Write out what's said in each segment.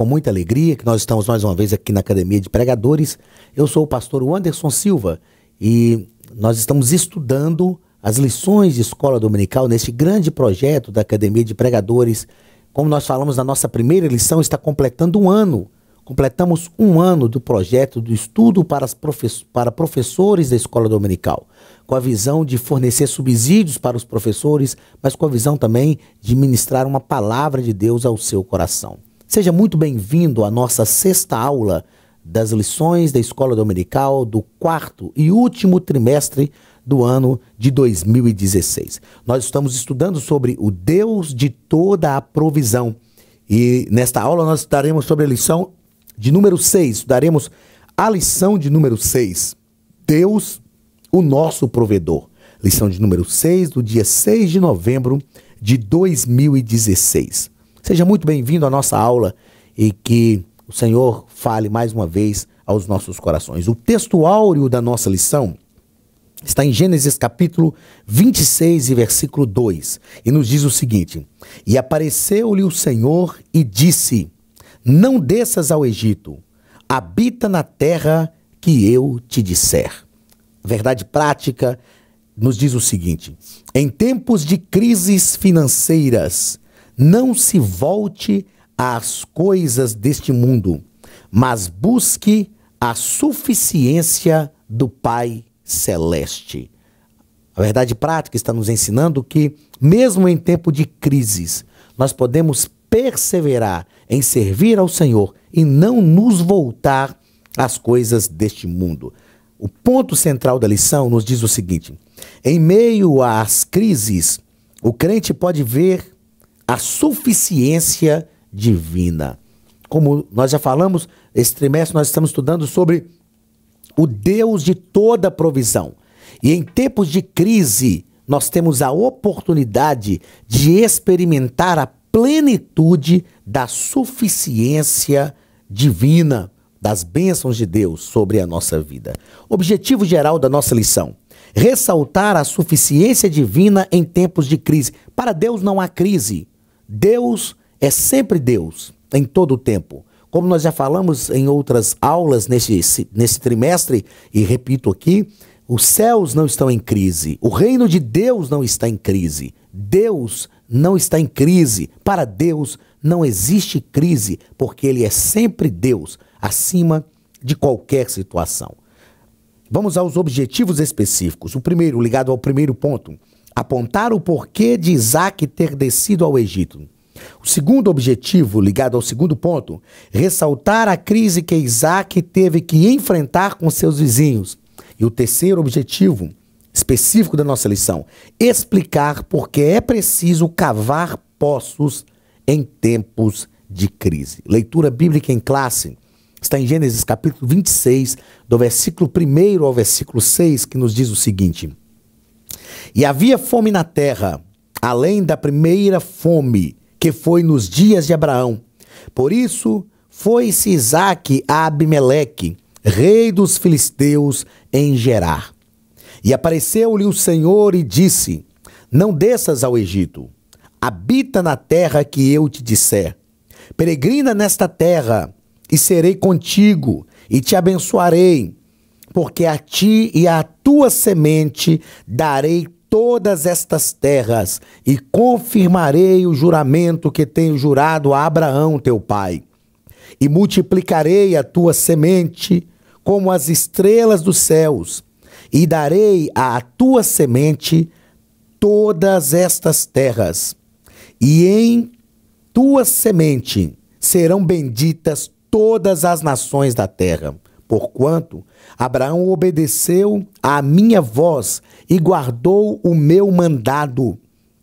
com muita alegria que nós estamos mais uma vez aqui na Academia de Pregadores. Eu sou o pastor Anderson Silva e nós estamos estudando as lições de escola dominical neste grande projeto da Academia de Pregadores. Como nós falamos na nossa primeira lição, está completando um ano. Completamos um ano do projeto do estudo para professores da escola dominical, com a visão de fornecer subsídios para os professores, mas com a visão também de ministrar uma palavra de Deus ao seu coração. Seja muito bem-vindo à nossa sexta aula das lições da escola dominical do quarto e último trimestre do ano de 2016. Nós estamos estudando sobre o Deus de toda a provisão e nesta aula nós estudaremos sobre a lição de número 6, estudaremos a lição de número 6, Deus, o nosso provedor. Lição de número 6, do dia 6 de novembro de 2016. Seja muito bem-vindo à nossa aula e que o Senhor fale mais uma vez aos nossos corações. O texto áureo da nossa lição está em Gênesis capítulo 26 e versículo 2. E nos diz o seguinte: E apareceu-lhe o Senhor e disse: Não desças ao Egito, habita na terra que eu te disser. Verdade prática nos diz o seguinte: em tempos de crises financeiras, não se volte às coisas deste mundo, mas busque a suficiência do Pai Celeste. A verdade prática está nos ensinando que, mesmo em tempo de crises, nós podemos perseverar em servir ao Senhor e não nos voltar às coisas deste mundo. O ponto central da lição nos diz o seguinte: em meio às crises, o crente pode ver a suficiência divina. Como nós já falamos, esse trimestre nós estamos estudando sobre o Deus de toda provisão. E em tempos de crise, nós temos a oportunidade de experimentar a plenitude da suficiência divina, das bênçãos de Deus sobre a nossa vida. Objetivo geral da nossa lição: ressaltar a suficiência divina em tempos de crise. Para Deus não há crise. Deus é sempre Deus, em todo o tempo. Como nós já falamos em outras aulas nesse trimestre, e repito aqui, os céus não estão em crise. O reino de Deus não está em crise. Deus não está em crise. Para Deus não existe crise, porque Ele é sempre Deus, acima de qualquer situação. Vamos aos objetivos específicos. O primeiro, ligado ao primeiro ponto: apontar o porquê de Isaac ter descido ao Egito. O segundo objetivo, ligado ao segundo ponto: ressaltar a crise que Isaac teve que enfrentar com seus vizinhos. E o terceiro objetivo específico da nossa lição: explicar por que é preciso cavar poços em tempos de crise. Leitura bíblica em classe está em Gênesis capítulo 26, do versículo 1 ao versículo 6, que nos diz o seguinte: E havia fome na terra, além da primeira fome, que foi nos dias de Abraão. Por isso foi-se Isaque a Abimeleque, rei dos filisteus, em Gerar. E apareceu-lhe o Senhor e disse: Não desças ao Egito, habita na terra que eu te disser. Peregrina nesta terra, e serei contigo, e te abençoarei, porque a ti e à tua semente darei todas estas terras, e confirmarei o juramento que tenho jurado a Abraão teu pai. E multiplicarei a tua semente como as estrelas dos céus, e darei à tua semente todas estas terras. E em tua semente serão benditas todas as nações da terra, porquanto Abraão obedeceu à minha voz e guardou o meu mandado,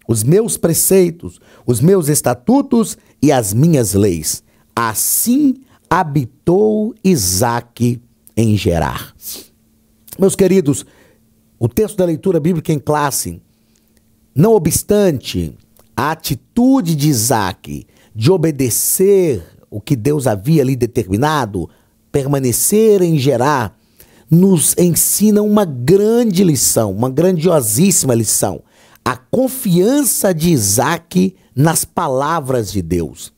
os meus preceitos, os meus estatutos e as minhas leis. Assim habitou Isaque em Gerar. Meus queridos, o texto da leitura bíblica em classe, não obstante a atitude de Isaque de obedecer o que Deus havia ali determinado, permanecer em Gerar, nos ensina uma grande lição, uma grandiosíssima lição: a confiança de Isaque nas palavras de Deus.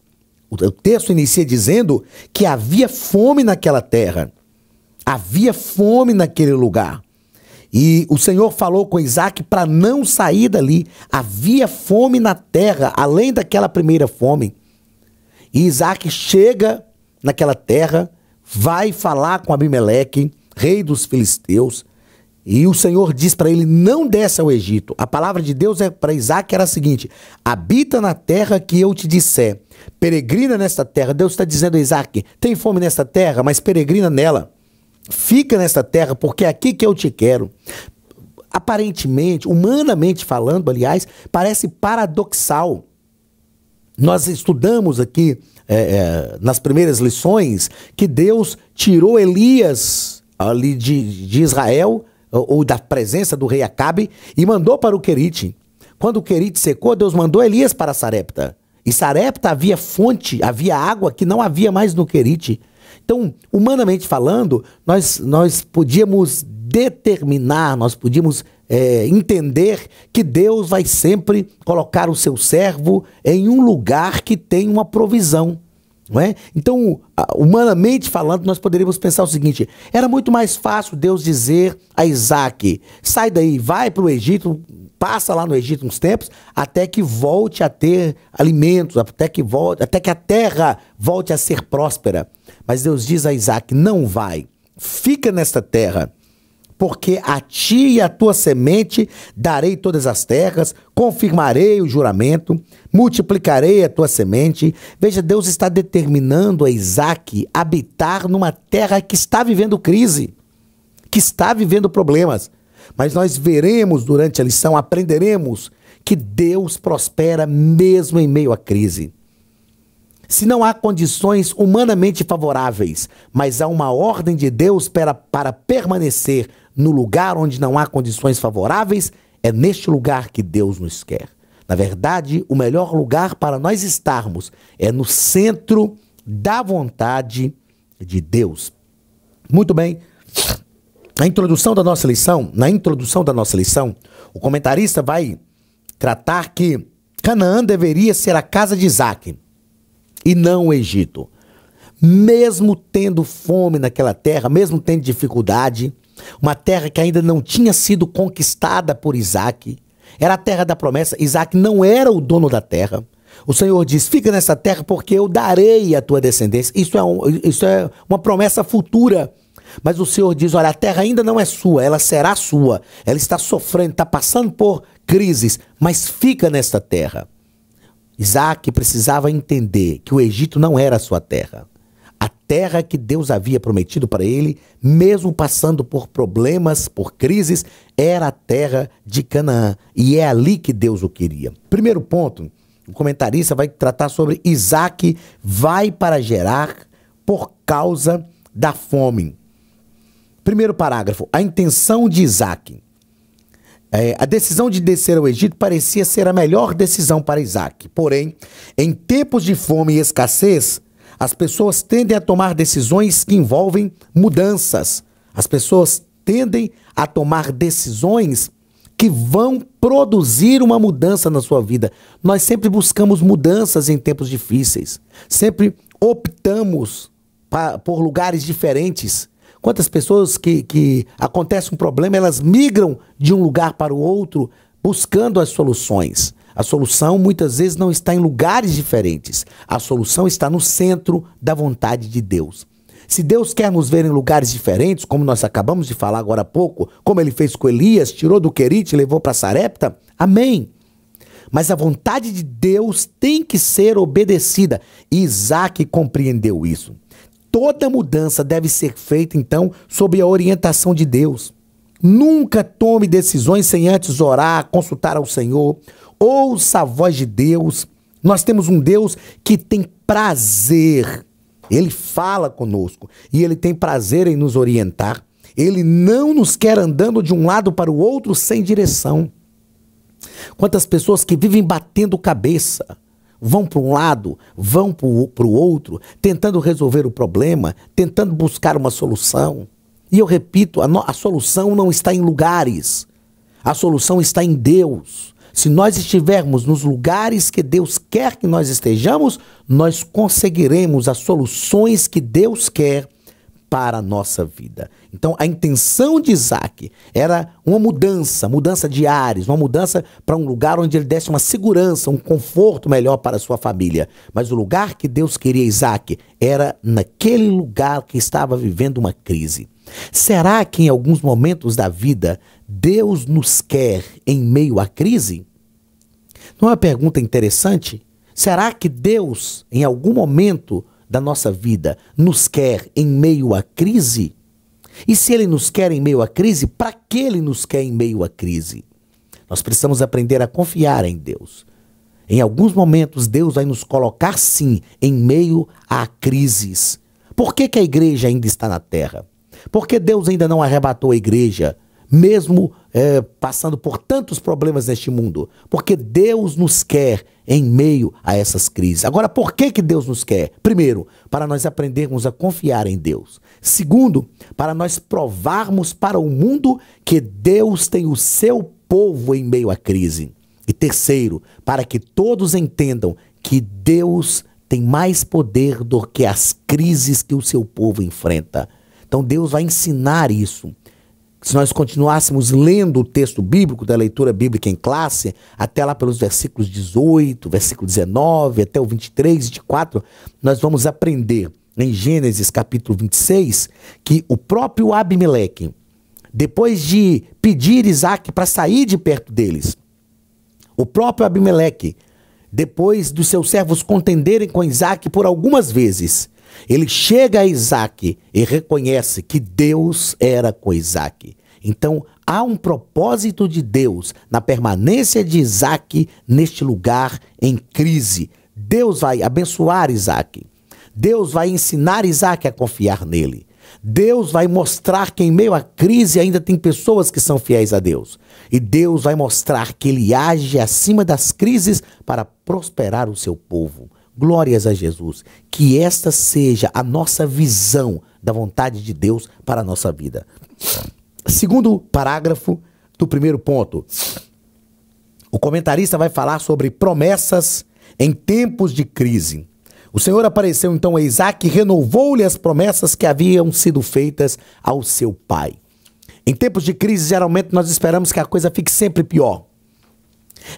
O texto inicia dizendo que havia fome naquela terra. Havia fome naquele lugar. E o Senhor falou com Isaac para não sair dali. Havia fome na terra, além daquela primeira fome. E Isaac chega naquela terra, vai falar com Abimeleque, rei dos filisteus, e o Senhor diz para ele: não desce ao Egito. A palavra de Deus para Isaac era a seguinte: habita na terra que eu te disser, peregrina nesta terra. Deus está dizendo a Isaac: tem fome nesta terra, mas peregrina nela. Fica nesta terra, porque é aqui que eu te quero. Aparentemente, humanamente falando, aliás, parece paradoxal. Nós estudamos aqui nas primeiras lições que Deus tirou Elias ali de Israel, ou da presença do rei Acabe, e mandou para o Querite. Quando o Querite secou, Deus mandou Elias para Sarepta. E Sarepta havia fonte, havia água que não havia mais no Querite. Então, humanamente falando, nós podíamos determinar, nós podíamos entender que Deus vai sempre colocar o seu servo em um lugar que tem uma provisão, não é? Então, humanamente falando, nós poderíamos pensar o seguinte: era muito mais fácil Deus dizer a Isaac: sai daí, vai para o Egito, passa lá no Egito uns tempos, até que volte a ter alimentos, até que a terra volte a ser próspera. Mas Deus diz a Isaac: não vai, fica nesta terra, porque a ti e a tua semente darei todas as terras, confirmarei o juramento, multiplicarei a tua semente. Veja, Deus está determinando a Isaac habitar numa terra que está vivendo crise, que está vivendo problemas. Mas nós veremos durante a lição, aprenderemos que Deus prospera mesmo em meio à crise. Se não há condições humanamente favoráveis, mas há uma ordem de Deus para permanecer no lugar onde não há condições favoráveis, é neste lugar que Deus nos quer. Na verdade, o melhor lugar para nós estarmos é no centro da vontade de Deus. Muito bem. Na introdução da nossa lição, o comentarista vai tratar que Canaã deveria ser a casa de Isaac e não o Egito. Mesmo tendo fome naquela terra, mesmo tendo dificuldade, uma terra que ainda não tinha sido conquistada por Isaac, era a terra da promessa. Isaac não era o dono da terra. O Senhor diz: fica nessa terra porque eu darei a tua descendência. Isso é uma promessa futura. Mas o Senhor diz: olha, a terra ainda não é sua, ela será sua. Ela está sofrendo, está passando por crises, mas fica nesta terra. Isaac precisava entender que o Egito não era a sua terra. A terra que Deus havia prometido para ele, mesmo passando por problemas, por crises, era a terra de Canaã. E é ali que Deus o queria. Primeiro ponto, o comentarista vai tratar sobre Isaac vai para Gerar por causa da fome. Primeiro parágrafo, a intenção de Isaac. A decisão de descer ao Egito parecia ser a melhor decisão para Isaac. Porém, em tempos de fome e escassez, as pessoas tendem a tomar decisões que envolvem mudanças. As pessoas tendem a tomar decisões que vão produzir uma mudança na sua vida. Nós sempre buscamos mudanças em tempos difíceis. Sempre optamos por lugares diferentes. Quantas pessoas que acontece um problema, elas migram de um lugar para o outro buscando as soluções. A solução muitas vezes não está em lugares diferentes. A solução está no centro da vontade de Deus. Se Deus quer nos ver em lugares diferentes, como nós acabamos de falar agora há pouco, como ele fez com Elias, tirou do Querite e levou para Sarepta, amém. Mas a vontade de Deus tem que ser obedecida. E Isaac compreendeu isso. Toda mudança deve ser feita, então, sob a orientação de Deus. Nunca tome decisões sem antes orar, consultar ao Senhor. Ouça a voz de Deus. Nós temos um Deus que tem prazer. Ele fala conosco e ele tem prazer em nos orientar. Ele não nos quer andando de um lado para o outro sem direção. Quantas pessoas que vivem batendo cabeça, vão para um lado, vão para o outro, tentando resolver o problema, tentando buscar uma solução. E eu repito, a solução não está em lugares. A solução está em Deus. se nós estivermos nos lugares que Deus quer que nós estejamos, nós conseguiremos as soluções que Deus quer para a nossa vida. Então, a intenção de Isaac era uma mudança de ares, uma mudança para um lugar onde ele desse uma segurança, um conforto melhor para a sua família. Mas o lugar que Deus queria Isaac era naquele lugar que estava vivendo uma crise. Será que em alguns momentos da vida Deus nos quer em meio à crise? Não é uma pergunta interessante? Será que Deus, em algum momento da nossa vida, nos quer em meio à crise? E se Ele nos quer em meio à crise, para que Ele nos quer em meio à crise? Nós precisamos aprender a confiar em Deus. Em alguns momentos, Deus vai nos colocar, sim, em meio a crises. Por que a igreja ainda está na terra? Por que Deus ainda não arrebatou a igreja, mesmo passando por tantos problemas neste mundo? Porque Deus nos quer em meio a essas crises. Agora, por que Deus nos quer? Primeiro, para nós aprendermos a confiar em Deus. Segundo, para nós provarmos para o mundo que Deus tem o seu povo em meio à crise. E terceiro, para que todos entendam que Deus tem mais poder do que as crises que o seu povo enfrenta. Então Deus vai ensinar isso. Se nós continuássemos lendo o texto bíblico, da leitura bíblica em classe, até lá pelos versículos 18, versículo 19, até o 23, 24, nós vamos aprender em Gênesis capítulo 26, que o próprio Abimeleque, depois de pedir Isaac para sair de perto deles, o próprio Abimeleque, depois dos seus servos contenderem com Isaac por algumas vezes, ele chega a Isaac e reconhece que Deus era com Isaac. Então, há um propósito de Deus na permanência de Isaac neste lugar em crise. Deus vai abençoar Isaac. Deus vai ensinar Isaac a confiar nele. Deus vai mostrar que em meio à crise ainda tem pessoas que são fiéis a Deus. E Deus vai mostrar que ele age acima das crises para prosperar o seu povo. Glórias a Jesus. Que esta seja a nossa visão da vontade de Deus para a nossa vida. Segundo parágrafo do primeiro ponto. O comentarista vai falar sobre promessas em tempos de crise. O Senhor apareceu então a Isaac e renovou-lhe as promessas que haviam sido feitas ao seu pai. Em tempos de crise, geralmente nós esperamos que a coisa fique sempre pior.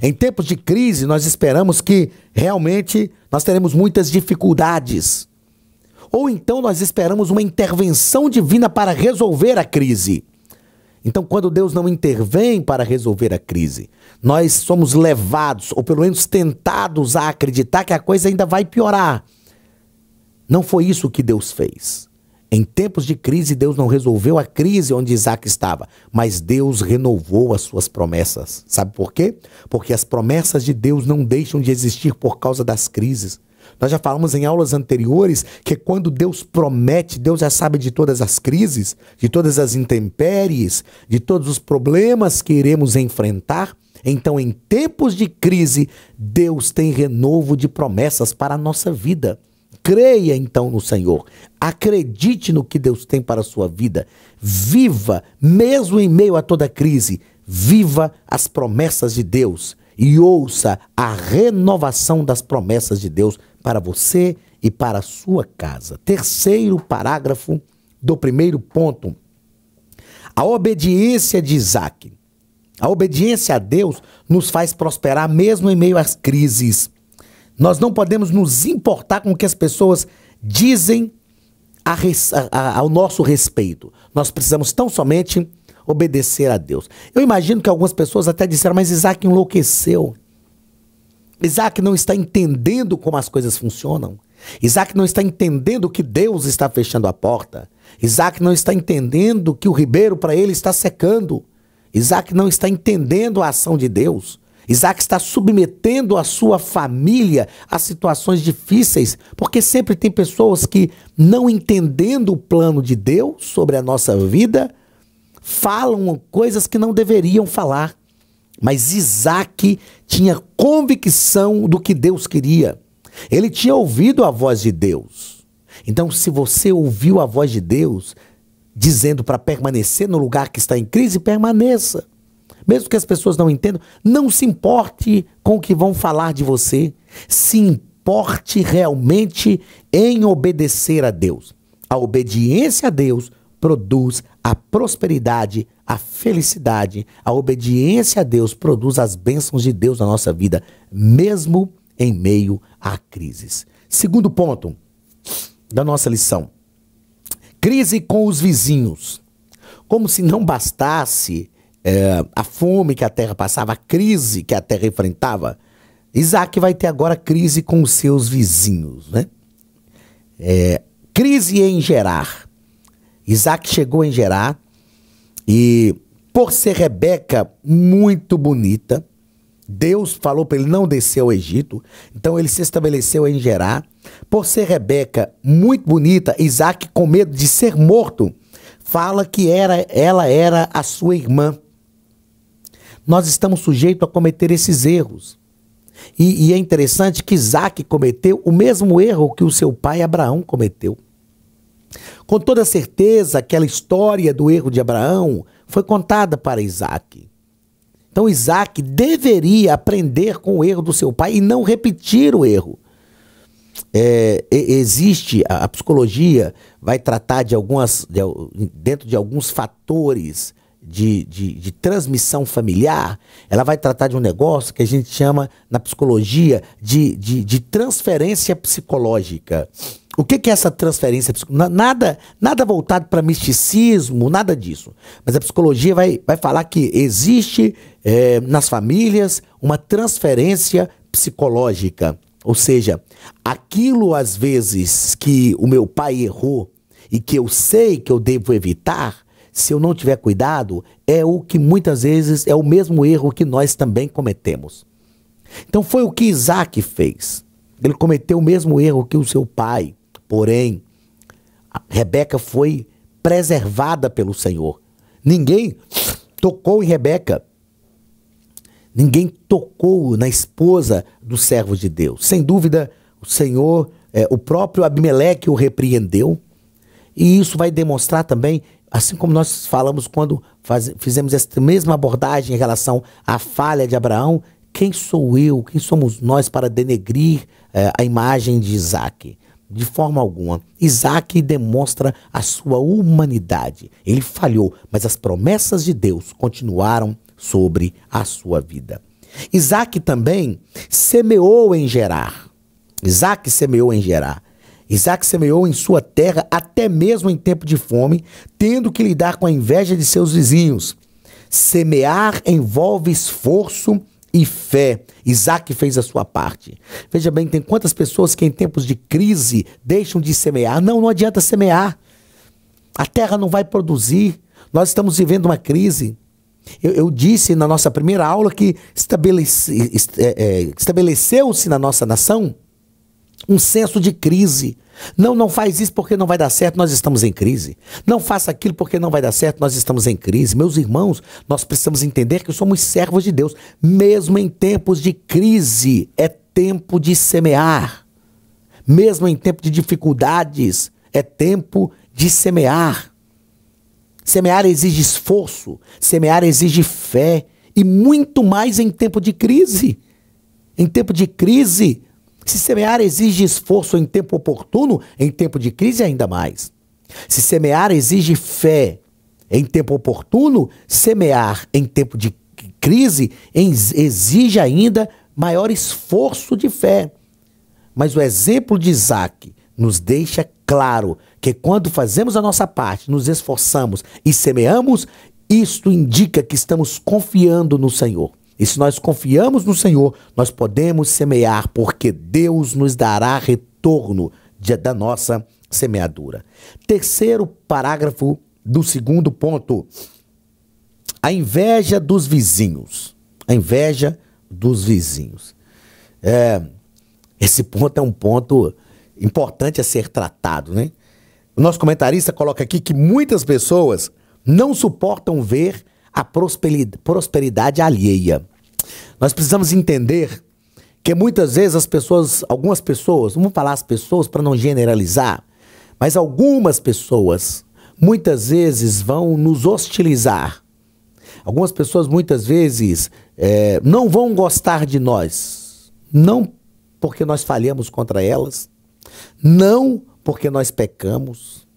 Em tempos de crise, nós esperamos que realmente nós teremos muitas dificuldades. Ou então nós esperamos uma intervenção divina para resolver a crise. Então, quando Deus não intervém para resolver a crise, nós somos levados, ou pelo menos tentados a acreditar que a coisa ainda vai piorar. Não foi isso que Deus fez. Em tempos de crise, Deus não resolveu a crise onde Isaac estava, mas Deus renovou as suas promessas. Sabe por quê? Porque as promessas de Deus não deixam de existir por causa das crises. Nós já falamos em aulas anteriores que quando Deus promete, Deus já sabe de todas as crises, de todas as intempéries, de todos os problemas que iremos enfrentar. Então, em tempos de crise, Deus tem renovo de promessas para a nossa vida. Creia então no Senhor, acredite no que Deus tem para a sua vida, viva, mesmo em meio a toda crise, viva as promessas de Deus e ouça a renovação das promessas de Deus para você e para a sua casa. Terceiro parágrafo do primeiro ponto, a obediência de Isaac. A obediência a Deus nos faz prosperar mesmo em meio às crises. Nós não podemos nos importar com o que as pessoas dizem ao nosso respeito. Nós precisamos tão somente obedecer a Deus. Eu imagino que algumas pessoas até disseram, mas Isaac enlouqueceu. Isaac não está entendendo como as coisas funcionam. Isaac não está entendendo que Deus está fechando a porta. Isaac não está entendendo que o ribeiro para ele está secando. Isaac não está entendendo a ação de Deus. Isaac está submetendo a sua família a situações difíceis, porque sempre tem pessoas que, não entendendo o plano de Deus sobre a nossa vida, falam coisas que não deveriam falar. Mas Isaac tinha convicção do que Deus queria. Ele tinha ouvido a voz de Deus. Então, se você ouviu a voz de Deus, dizendo para permanecer no lugar que está em crise, permaneça. Mesmo que as pessoas não entendam, não se importe com o que vão falar de você. Se importe realmente em obedecer a Deus. A obediência a Deus produz a prosperidade, a felicidade. A obediência a Deus produz as bênçãos de Deus na nossa vida, mesmo em meio a crises. Segundo ponto da nossa lição. Crise com os vizinhos. Como se não bastasse a fome que a terra passava, a crise que a terra enfrentava, Isaac vai ter agora crise com os seus vizinhos, né? Crise em Gerar. Isaac chegou em Gerar e, por ser Rebeca muito bonita, Deus falou para ele não descer ao Egito, então ele se estabeleceu em Gerar. Por ser Rebeca muito bonita, Isaac, com medo de ser morto, fala que ela era a sua irmã. Nós estamos sujeitos a cometer esses erros. E é interessante que Isaac cometeu o mesmo erro que o seu pai Abraão cometeu. Com toda certeza, aquela história do erro de Abraão foi contada para Isaac. Então Isaac deveria aprender com o erro do seu pai e não repetir o erro. Existe, a psicologia vai tratar dentro de alguns fatores de transmissão familiar. Ela vai tratar de um negócio que a gente chama na psicologia de transferência psicológica. O que é essa transferência psicológica? Nada voltado para misticismo, nada disso. Mas a psicologia vai falar que existe nas famílias uma transferência psicológica. Ou seja, aquilo às vezes que o meu pai errou e que eu sei que eu devo evitar, se eu não tiver cuidado, é o que muitas vezes é o mesmo erro que nós também cometemos. Então foi o que Isaac fez. Ele cometeu o mesmo erro que o seu pai. Porém, Rebeca foi preservada pelo Senhor. Ninguém tocou em Rebeca. Ninguém tocou na esposa do servo de Deus. Sem dúvida, o Senhor, o próprio Abimeleque o repreendeu. E isso vai demonstrar também, assim como nós falamos quando fizemos essa mesma abordagem em relação à falha de Abraão, quem sou eu, quem somos nós para denegrir a imagem de Isaac? De forma alguma. Isaac demonstra a sua humanidade. Ele falhou, mas as promessas de Deus continuaram sobre a sua vida. Isaac também semeou em Gerar. Isaac semeou em Gerar. Isaac semeou em sua terra até mesmo em tempo de fome, tendo que lidar com a inveja de seus vizinhos. Semear envolve esforço e fé. Isaac fez a sua parte. Veja bem, tem quantas pessoas que em tempos de crise deixam de semear. Não adianta semear. A terra não vai produzir. Nós estamos vivendo uma crise. Eu disse na nossa primeira aula que estabeleceu-se na nossa nação um senso de crise. Não faz isso porque não vai dar certo, nós estamos em crise. Não faça aquilo porque não vai dar certo, nós estamos em crise. Meus irmãos, nós precisamos entender que somos servos de Deus. Mesmo em tempos de crise, é tempo de semear. Mesmo em tempo de dificuldades, é tempo de semear. Semear exige esforço, semear exige fé e muito mais em tempo de crise. Em tempo de crise, se semear exige esforço em tempo oportuno, em tempo de crise ainda mais. Se semear exige fé em tempo oportuno, semear em tempo de crise exige ainda maior esforço de fé. Mas o exemplo de Isaac nos deixa claro que quando fazemos a nossa parte, nos esforçamos e semeamos, isto indica que estamos confiando no Senhor. E se nós confiamos no Senhor, nós podemos semear, porque Deus nos dará retorno da nossa semeadura. Terceiro parágrafo do segundo ponto. A inveja dos vizinhos. A inveja dos vizinhos. Esse ponto é um ponto importante a ser tratado, né? O nosso comentarista coloca aqui que muitas pessoas não suportam ver a prosperidade alheia. Nós precisamos entender que muitas vezes algumas pessoas, vamos falar as pessoas para não generalizar, mas algumas pessoas muitas vezes vão nos hostilizar, Algumas pessoas muitas vezes não vão gostar de nós, não porque nós falhamos contra elas, não porque nós pecamos,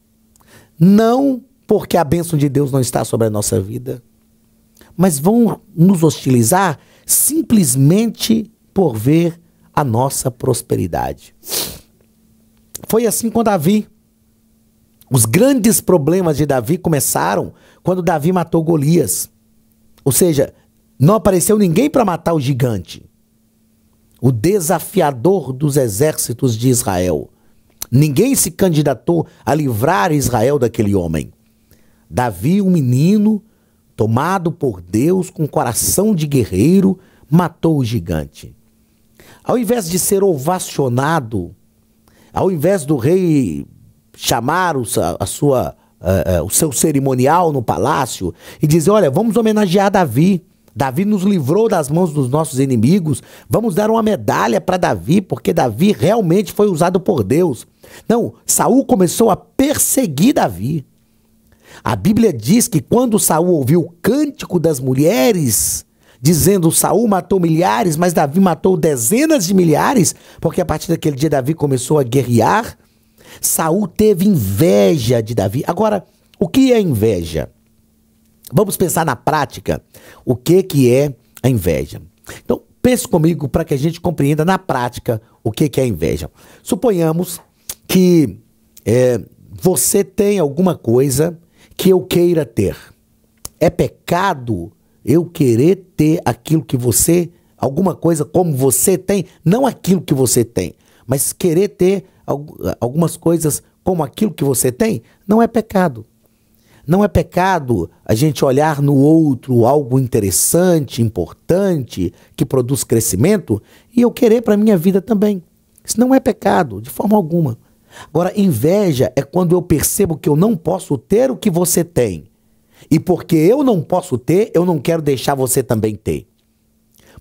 não porque a bênção de Deus não está sobre a nossa vida, mas vão nos hostilizar simplesmente por ver a nossa prosperidade. Foi assim com Davi. Os grandes problemas de Davi começaram quando Davi matou Golias. Ou seja, não apareceu ninguém para matar o gigante, o desafiador dos exércitos de Israel. Ninguém se candidatou a livrar Israel daquele homem. Davi, um menino tomado por Deus, com coração de guerreiro, matou o gigante. Ao invés de ser ovacionado, ao invés do rei chamar o seu cerimonial no palácio e dizer, olha, vamos homenagear Davi. Davi nos livrou das mãos dos nossos inimigos. Vamos dar uma medalha para Davi, porque Davi realmente foi usado por Deus. Não, Saul começou a perseguir Davi. A Bíblia diz que quando Saul ouviu o cântico das mulheres, dizendo Saul matou milhares, mas Davi matou dezenas de milhares, porque a partir daquele dia Davi começou a guerrear, Saul teve inveja de Davi. Agora, o que é inveja? Vamos pensar na prática o que é a inveja. Então, pense comigo para que a gente compreenda na prática o que é a inveja. Suponhamos que você tem alguma coisa que eu queira ter. É pecado eu querer ter aquilo que você, alguma coisa como você tem, não aquilo que você tem, mas querer ter algumas coisas como aquilo que você tem, não é pecado. Não é pecado a gente olhar no outro algo interessante, importante, que produz crescimento, e eu querer para a minha vida também. Isso não é pecado, de forma alguma. Agora, inveja é quando eu percebo que eu não posso ter o que você tem. E porque eu não posso ter, eu não quero deixar você também ter.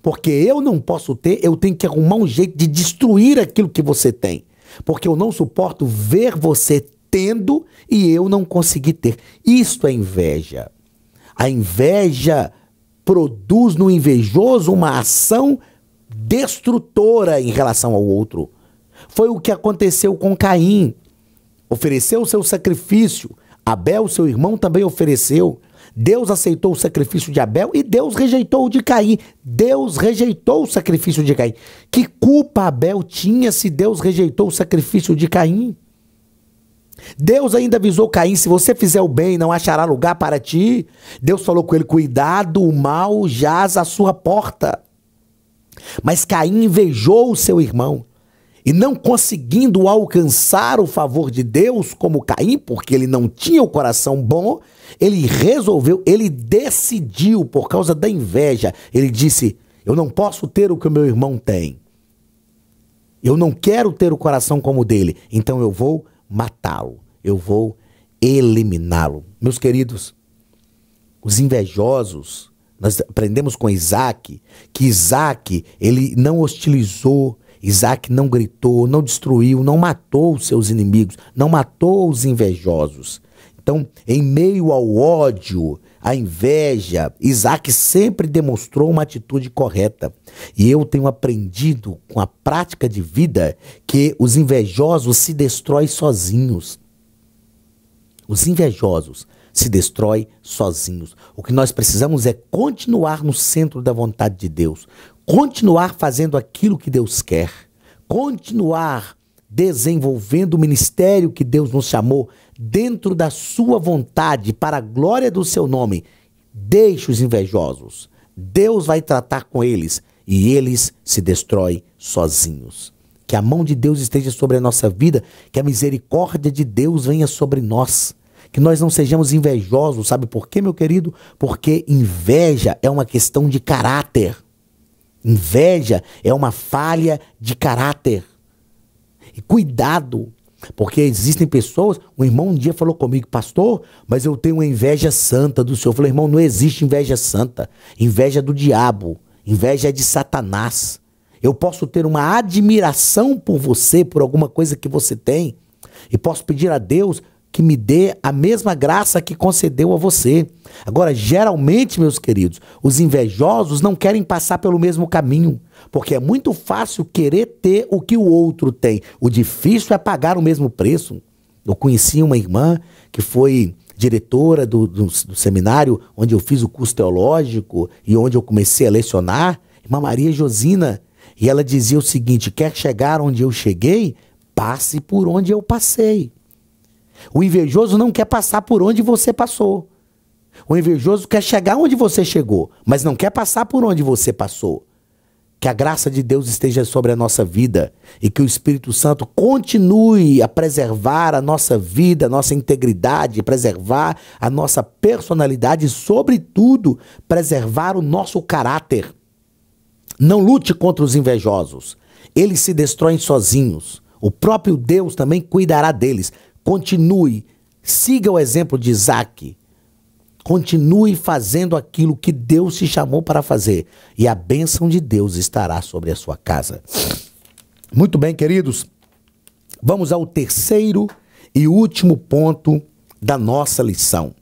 Porque eu não posso ter, eu tenho que arrumar um jeito de destruir aquilo que você tem. Porque eu não suporto ver você tendo e eu não conseguir ter. Isto é inveja. A inveja produz no invejoso uma ação destrutora em relação ao outro. Foi o que aconteceu com Caim. Ofereceu o seu sacrifício. Abel, seu irmão, também ofereceu. Deus aceitou o sacrifício de Abel e Deus rejeitou o de Caim. Deus rejeitou o sacrifício de Caim. Que culpa Abel tinha se Deus rejeitou o sacrifício de Caim? Deus ainda avisou Caim, se você fizer o bem, não achará lugar para ti. Deus falou com ele, cuidado, o mal jaz à sua porta. Mas Caim invejou o seu irmão. E não conseguindo alcançar o favor de Deus como Caim, porque ele não tinha o coração bom, ele decidiu, por causa da inveja, ele disse, eu não posso ter o que o meu irmão tem. Eu não quero ter o coração como o dele, então eu vou matá-lo, eu vou eliminá-lo. Meus queridos, os invejosos, nós aprendemos com Isaac, que Isaac, ele não hostilizou, Isaac não gritou, não destruiu, não matou os seus inimigos, não matou os invejosos. Então, em meio ao ódio, à inveja, Isaac sempre demonstrou uma atitude correta. E eu tenho aprendido com a prática de vida que os invejosos se destroem sozinhos. Os invejosos se destroem sozinhos. O que nós precisamos é continuar no centro da vontade de Deus. Continuar fazendo aquilo que Deus quer, continuar desenvolvendo o ministério que Deus nos chamou dentro da sua vontade, para a glória do seu nome. Deixe os invejosos, Deus vai tratar com eles e eles se destroem sozinhos. Que a mão de Deus esteja sobre a nossa vida, que a misericórdia de Deus venha sobre nós. Que nós não sejamos invejosos, sabe por quê, meu querido? Porque inveja é uma questão de caráter. Inveja é uma falha de caráter. E cuidado, porque existem pessoas, um irmão um dia falou comigo, pastor, mas eu tenho uma inveja santa do Senhor. Eu falei, irmão, não existe inveja santa. Inveja do diabo, inveja é de Satanás. Eu posso ter uma admiração por você, por alguma coisa que você tem, e posso pedir a Deus, que me dê a mesma graça que concedeu a você. Agora, geralmente, meus queridos, os invejosos não querem passar pelo mesmo caminho, porque é muito fácil querer ter o que o outro tem. O difícil é pagar o mesmo preço. Eu conheci uma irmã que foi diretora do seminário onde eu fiz o curso teológico e onde eu comecei a lecionar, irmã Maria Josina, e ela dizia o seguinte: quer chegar onde eu cheguei? Passe por onde eu passei. O invejoso não quer passar por onde você passou. O invejoso quer chegar onde você chegou, mas não quer passar por onde você passou. Que a graça de Deus esteja sobre a nossa vida e que o Espírito Santo continue a preservar a nossa vida, a nossa integridade, preservar a nossa personalidade e, sobretudo, preservar o nosso caráter. Não lute contra os invejosos. Eles se destroem sozinhos. O próprio Deus também cuidará deles. Continue, siga o exemplo de Isaac. Continue fazendo aquilo que Deus te chamou para fazer. E a bênção de Deus estará sobre a sua casa. Muito bem, queridos. Vamos ao terceiro e último ponto da nossa lição.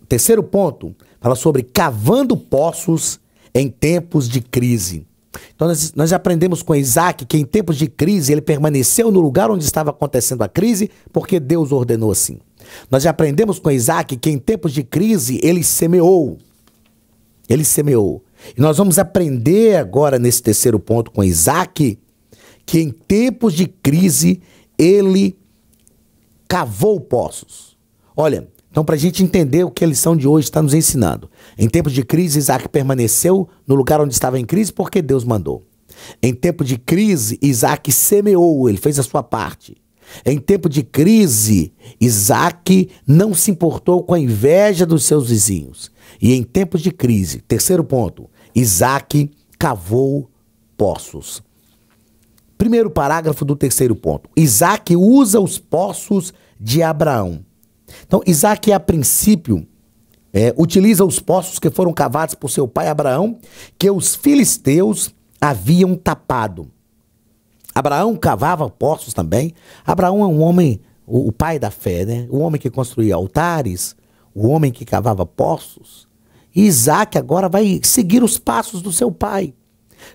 O terceiro ponto fala sobre cavando poços em tempos de crise. Então nós aprendemos com Isaac que em tempos de crise ele permaneceu no lugar onde estava acontecendo a crise porque Deus ordenou assim. Nós já aprendemos com Isaac que em tempos de crise ele semeou. Ele semeou. E nós vamos aprender agora nesse terceiro ponto com Isaac que em tempos de crise ele cavou poços. Olha, então para a gente entender o que a lição de hoje está nos ensinando. Em tempos de crise, Isaac permaneceu no lugar onde estava em crise porque Deus mandou. Em tempo de crise, Isaac semeou, ele fez a sua parte. Em tempo de crise, Isaac não se importou com a inveja dos seus vizinhos. E em tempos de crise, terceiro ponto, Isaac cavou poços. Primeiro parágrafo do terceiro ponto. Isaac usa os poços de Abraão. Então, Isaac, a princípio, utiliza os poços que foram cavados por seu pai Abraão, que os filisteus haviam tapado. Abraão cavava poços também. Abraão é um homem, o pai da fé, né? O homem que construía altares, o homem que cavava poços. E Isaac agora vai seguir os passos do seu pai.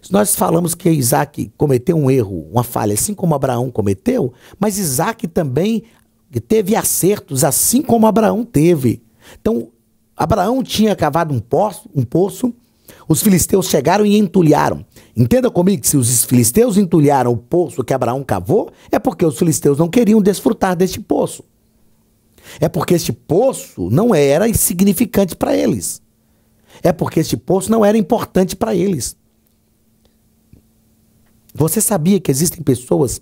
Se nós falamos que Isaac cometeu um erro, uma falha, assim como Abraão cometeu, mas Isaac também teve acertos, assim como Abraão teve. Então, Abraão tinha cavado um poço, os filisteus chegaram e entulharam. Entenda comigo que se os filisteus entulharam o poço que Abraão cavou, é porque os filisteus não queriam desfrutar deste poço. É porque este poço não era insignificante para eles. É porque este poço não era importante para eles. Você sabia que existem pessoas,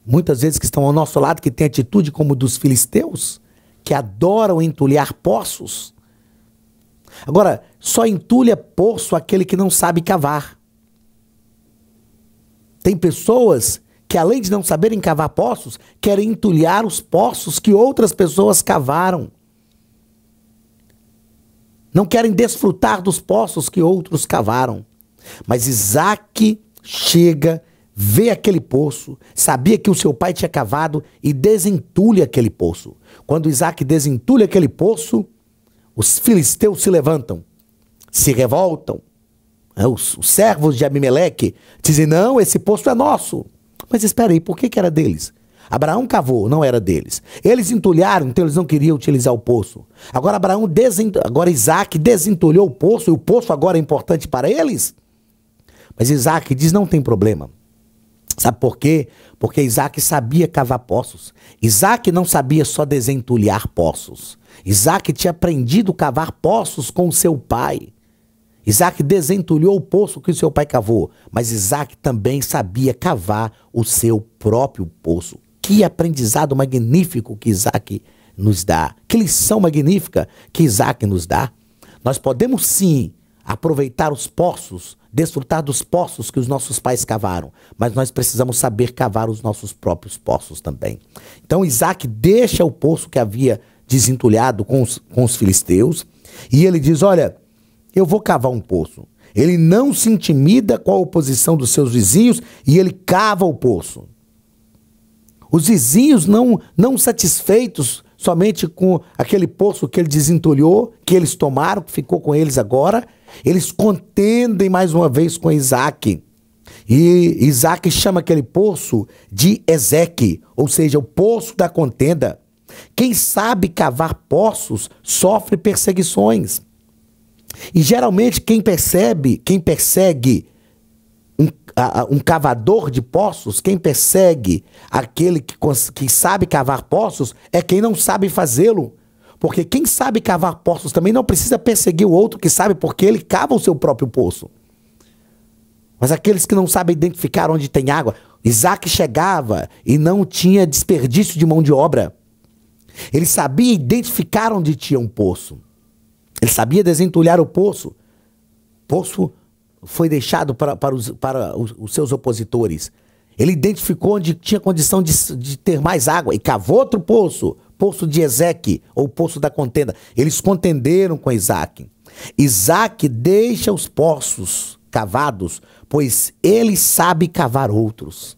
muitas vezes que estão ao nosso lado, que têm atitude como dos filisteus, que adoram entulhar poços? Agora, só entulha poço aquele que não sabe cavar. Tem pessoas que, além de não saberem cavar poços, querem entulhar os poços que outras pessoas cavaram. Não querem desfrutar dos poços que outros cavaram. Mas Isaac chega, vê aquele poço, sabia que o seu pai tinha cavado e desentulha aquele poço. Quando Isaac desentulha aquele poço, os filisteus se levantam, se revoltam. Os servos de Abimeleque dizem: não, esse poço é nosso. Mas espera aí, por que era deles? Abraão cavou, não era deles. Eles entulharam, então eles não queriam utilizar o poço. Agora Isaac desentulhou o poço, e o poço agora é importante para eles? Mas Isaac diz: não tem problema. Sabe por quê? Porque Isaac sabia cavar poços. Isaac não sabia só desentulhar poços. Isaac tinha aprendido a cavar poços com o seu pai. Isaac desentulhou o poço que o seu pai cavou, mas Isaac também sabia cavar o seu próprio poço. Que aprendizado magnífico que Isaac nos dá. Que lição magnífica que Isaac nos dá. Nós podemos sim aproveitar os poços, desfrutar dos poços que os nossos pais cavaram, mas nós precisamos saber cavar os nossos próprios poços também. Então Isaac deixa o poço que havia desentulhado com os filisteus e ele diz: olha, eu vou cavar um poço. Ele não se intimida com a oposição dos seus vizinhos e ele cava o poço. Os vizinhos não satisfeitos somente com aquele poço que ele desentulhou, que eles tomaram, que ficou com eles agora, eles contendem mais uma vez com Isaac. E Isaac chama aquele poço de Ezeque, ou seja, o poço da contenda. Quem sabe cavar poços sofre perseguições. E geralmente quem persegue um cavador de poços, quem persegue aquele que sabe cavar poços, é quem não sabe fazê-lo. Porque quem sabe cavar poços também não precisa perseguir o outro que sabe, porque ele cava o seu próprio poço. Mas aqueles que não sabem identificar onde tem água, Isaac chegava e não tinha desperdício de mão de obra. Ele sabia identificar onde tinha um poço. Ele sabia desentulhar o poço. O poço foi deixado para os seus opositores. Ele identificou onde tinha condição de ter mais água e cavou outro poço, poço de Ezeque, ou poço da contenda. Eles contenderam com Isaac. Isaac deixa os poços cavados, pois ele sabe cavar outros.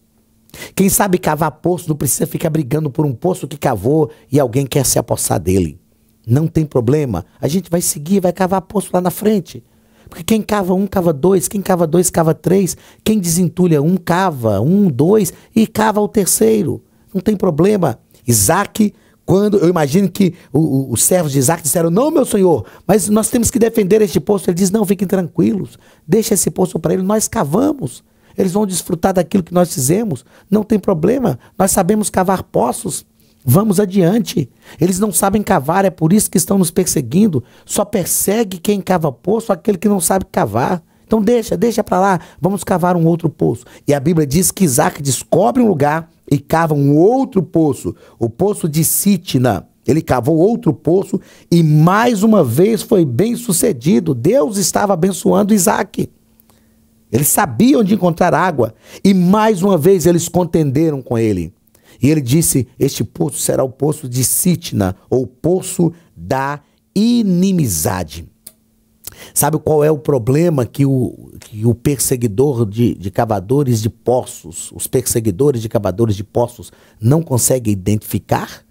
Quem sabe cavar poço não precisa ficar brigando por um poço que cavou e alguém quer se apossar dele. Não tem problema. A gente vai seguir, vai cavar poço lá na frente. Porque quem cava um, cava dois. Quem cava dois, cava três. Quem desentulha um, cava um, dois e cava o terceiro. Não tem problema. Isaac, quando eu imagino que os servos de Isaac disseram, não, meu senhor, mas nós temos que defender este poço. Ele diz, não, fiquem tranquilos. Deixa esse poço para ele, nós cavamos. Eles vão desfrutar daquilo que nós fizemos. Não tem problema. Nós sabemos cavar poços. Vamos adiante. Eles não sabem cavar, é por isso que estão nos perseguindo. Só persegue quem cava poço, aquele que não sabe cavar. Então deixa para lá, vamos cavar um outro poço. E a Bíblia diz que Isaac descobre um lugar e cava um outro poço, o poço de Sitna. Ele cavou outro poço e mais uma vez foi bem sucedido. Deus estava abençoando Isaac. Ele sabia onde encontrar água e mais uma vez eles contenderam com ele. E ele disse, este poço será o poço de Sitna, ou poço da inimizade. Sabe qual é o problema que o perseguidor de cavadores de poços, os perseguidores de cavadores de poços não conseguem identificar?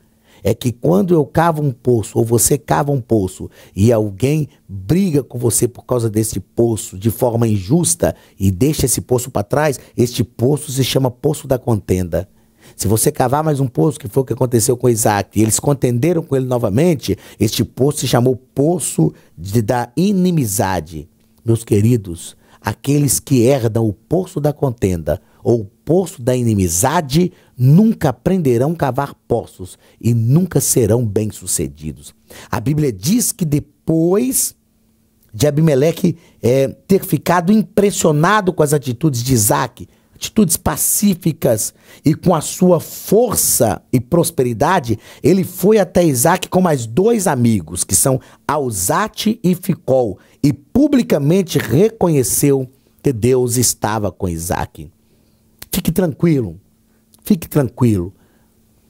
É que quando eu cavo um poço, ou você cava um poço, e alguém briga com você por causa desse poço de forma injusta e deixa esse poço para trás, este poço se chama poço da contenda. Se você cavar mais um poço, que foi o que aconteceu com Isaac, e eles contenderam com ele novamente, este poço se chamou poço da inimizade. Meus queridos, aqueles que herdam o poço da contenda ou o poço da inimizade nunca aprenderão a cavar poços e nunca serão bem-sucedidos. A Bíblia diz que depois de Abimeleque ter ficado impressionado com as atitudes de Isaac, atitudes pacíficas e com a sua força e prosperidade, ele foi até Isaac com mais dois amigos, que são Auzate e Ficol, e publicamente reconheceu que Deus estava com Isaac. Fique tranquilo, fique tranquilo.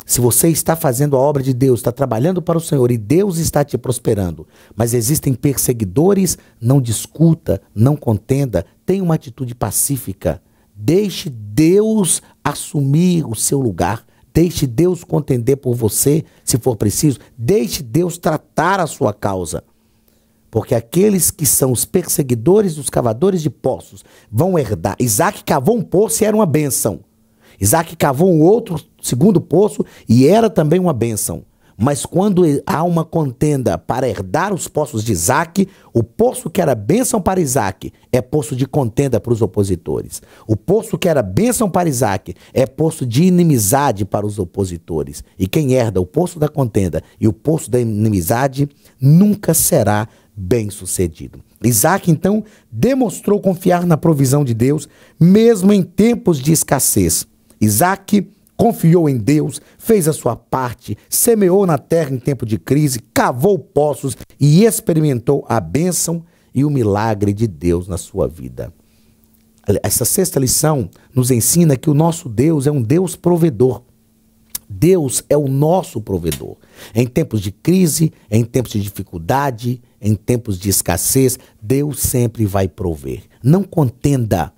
Se você está fazendo a obra de Deus, está trabalhando para o Senhor e Deus está te prosperando, mas existem perseguidores, não discuta, não contenda, tenha uma atitude pacífica. Deixe Deus assumir o seu lugar. Deixe Deus contender por você, se for preciso. Deixe Deus tratar a sua causa. Porque aqueles que são os perseguidores dos cavadores de poços vão herdar. Isaac cavou um poço e era uma bênção. Isaac cavou um outro segundo poço e era também uma bênção. Mas quando há uma contenda para herdar os poços de Isaac, o poço que era bênção para Isaac é poço de contenda para os opositores. O poço que era bênção para Isaac é poço de inimizade para os opositores. E quem herda o poço da contenda e o poço da inimizade nunca será bem-sucedido. Isaac, então, demonstrou confiar na provisão de Deus, mesmo em tempos de escassez. Isaac confiou em Deus, fez a sua parte, semeou na terra em tempo de crise, cavou poços e experimentou a bênção e o milagre de Deus na sua vida. Essa sexta lição nos ensina que o nosso Deus é um Deus provedor. Deus é o nosso provedor. Em tempos de crise, em tempos de dificuldade, em tempos de escassez, Deus sempre vai prover. Não contenda.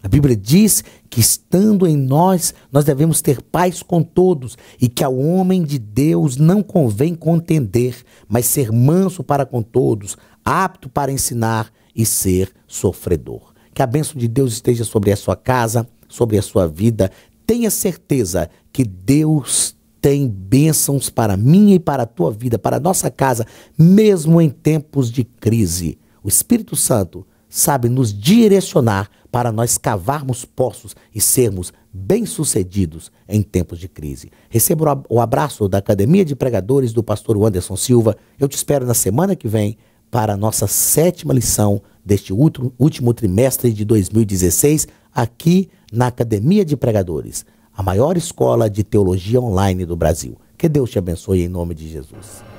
A Bíblia diz que estando em nós, nós devemos ter paz com todos e que ao homem de Deus não convém contender, mas ser manso para com todos, apto para ensinar e ser sofredor. Que a bênção de Deus esteja sobre a sua casa, sobre a sua vida. Tenha certeza que Deus tem bênçãos para mim e para a tua vida, para a nossa casa, mesmo em tempos de crise. O Espírito Santo sabe nos direcionar para nós cavarmos poços e sermos bem-sucedidos em tempos de crise. Receba o abraço da Academia de Pregadores do pastor Anderson Silva. Eu te espero na semana que vem para a nossa 7ª lição deste último trimestre de 2016, aqui na Academia de Pregadores, a maior escola de teologia online do Brasil. Que Deus te abençoe em nome de Jesus.